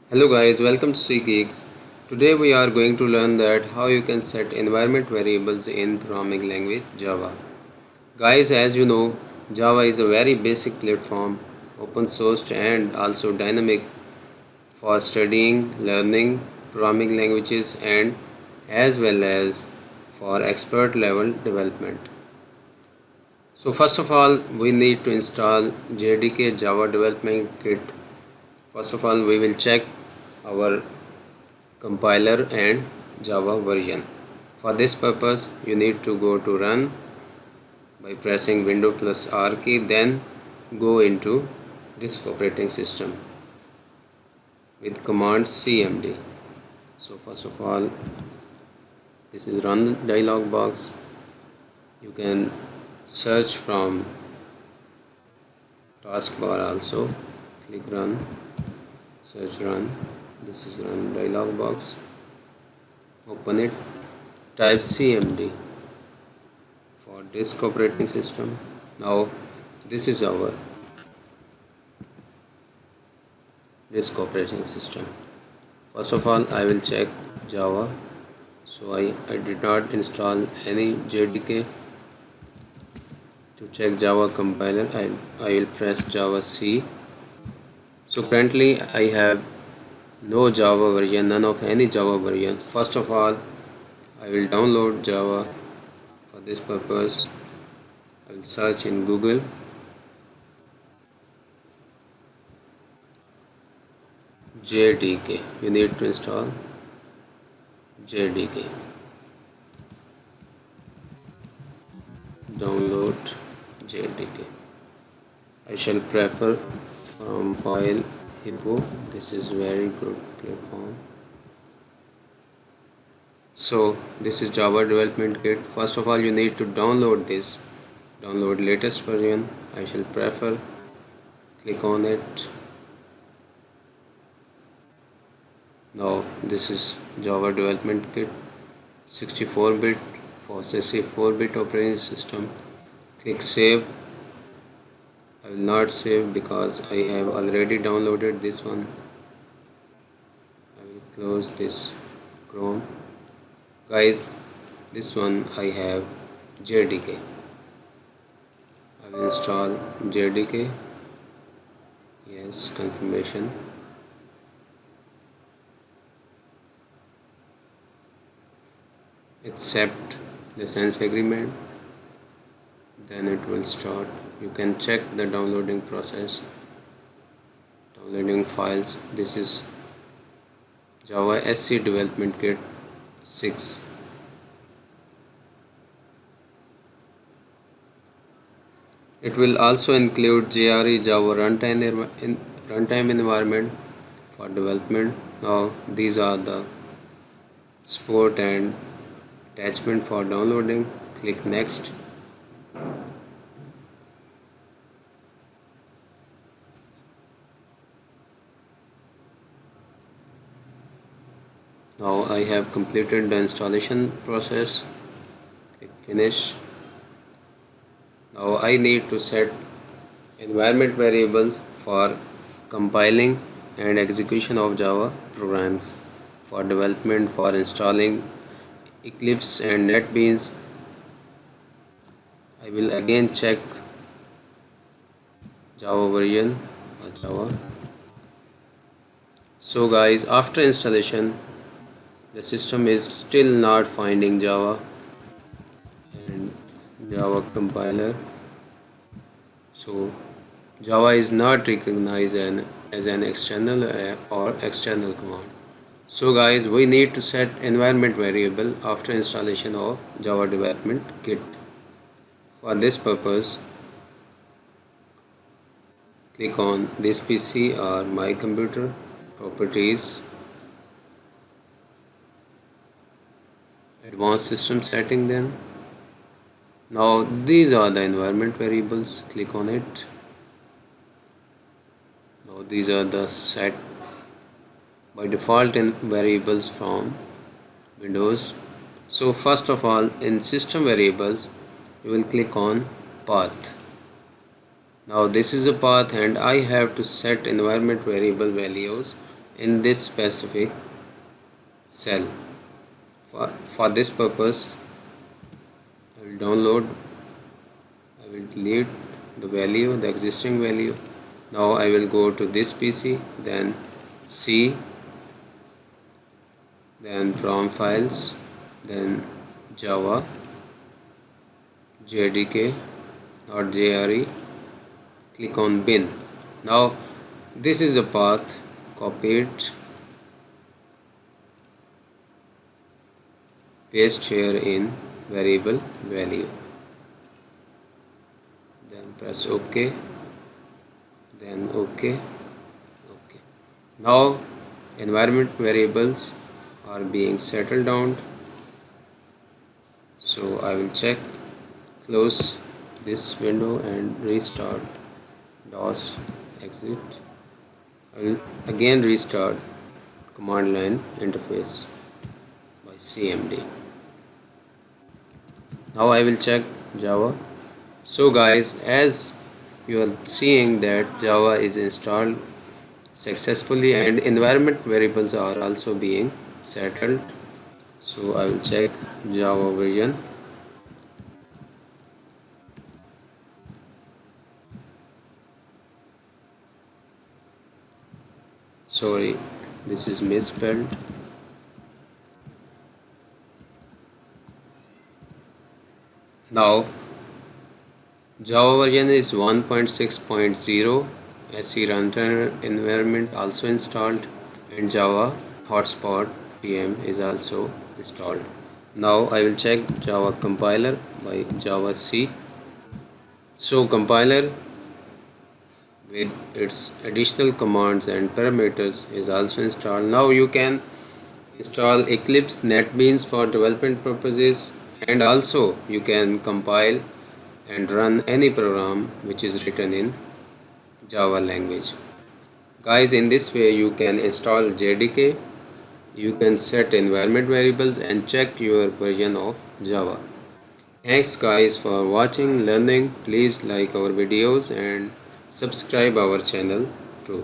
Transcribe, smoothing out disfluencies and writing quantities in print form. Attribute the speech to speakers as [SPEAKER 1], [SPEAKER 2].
[SPEAKER 1] Hello guys, welcome to Geeks. Today we are going to learn that how you can set environment variables in programming language Java. Guys, as you know, Java is a very basic platform, open sourced and also dynamic for studying, learning programming languages and as well as for expert level development. So first of all, we need to install JDK Java Development Kit. First of all, we will check our compiler and Java version. For this purpose, you need to go to run by pressing Windows plus R key, then go into disk operating system with command cmd. So first of all, this is run dialog box. You can search from taskbar also. Click run, search run. This is run dialog box. Open it, type cmd for disk operating system. Now this is our disk operating system. First of all, I will check Java. So I did not install any JDK. To check Java compiler, I will press Java C. So currently I have no Java version, none of any Java version. First of all, I will download Java. For this purpose, I will search in Google. JDK. You need to install JDK. Download JDK. I shall prefer from file Hippo. This is very good platform. So this is Java Development Kit. First of all, you need to download this. Download latest version. I shall prefer. Click on it. Now this is Java Development Kit 64-bit possessive 4-bit operating system. Click save. I will not save because I have already downloaded this one. I will close this Chrome. Guys, this one I have JDK. I will install JDK. Yes, confirmation. Accept license agreement, then it will start. You can check the downloading process, downloading files. This is Java SC Development Kit 6. It will also include JRE Java runtime environment for development. Now these are the support and attachment for downloading. Click next. Now I have completed the installation process. Click finish. Now I need to set environment variables for compiling and execution of Java programs, for development, for installing Eclipse and NetBeans. I will again check Java version or Java. So guys, after installation, the system is still not finding Java and Java compiler. So Java is not recognized as an external or external command. So guys, we need to set environment variable after installation of Java Development Kit. For this purpose, click on this PC or my computer, properties, advanced system setting. Then now these are the environment variables. Click on it. Now these are the set by default in variables from Windows. So first of all, in system variables, you will click on path. Now this is a path and I have to set environment variable values in this specific cell. For this purpose, I will download, I will delete the value, the existing value. Now I will go to this PC, then C, then from files, then Java, JDK.jre, click on bin. Now this is the path, copy it, paste here in variable value, then press OK, then OK, OK. Now environment variables are being settled down, so I will check, close this window and restart DOS, exit. I will again restart command line interface by CMD. Now I will check Java. So guys, as you are seeing that Java is installed successfully and environment variables are also being settled. So I will check Java version. Sorry, this is misspelled. Now Java version is 1.6.0, SE runtime environment also installed, and Java hotspot VM is also installed. Now I will check Java compiler by Java C. So compiler with its additional commands and parameters is also installed. Now you can install Eclipse NetBeans for development purposes, and also you can compile and run any program which is written in Java language. Guys, in this way you can install JDK, you can set environment variables and check your version of Java. Thanks guys for watching, learning. Please like our videos and subscribe our channel too.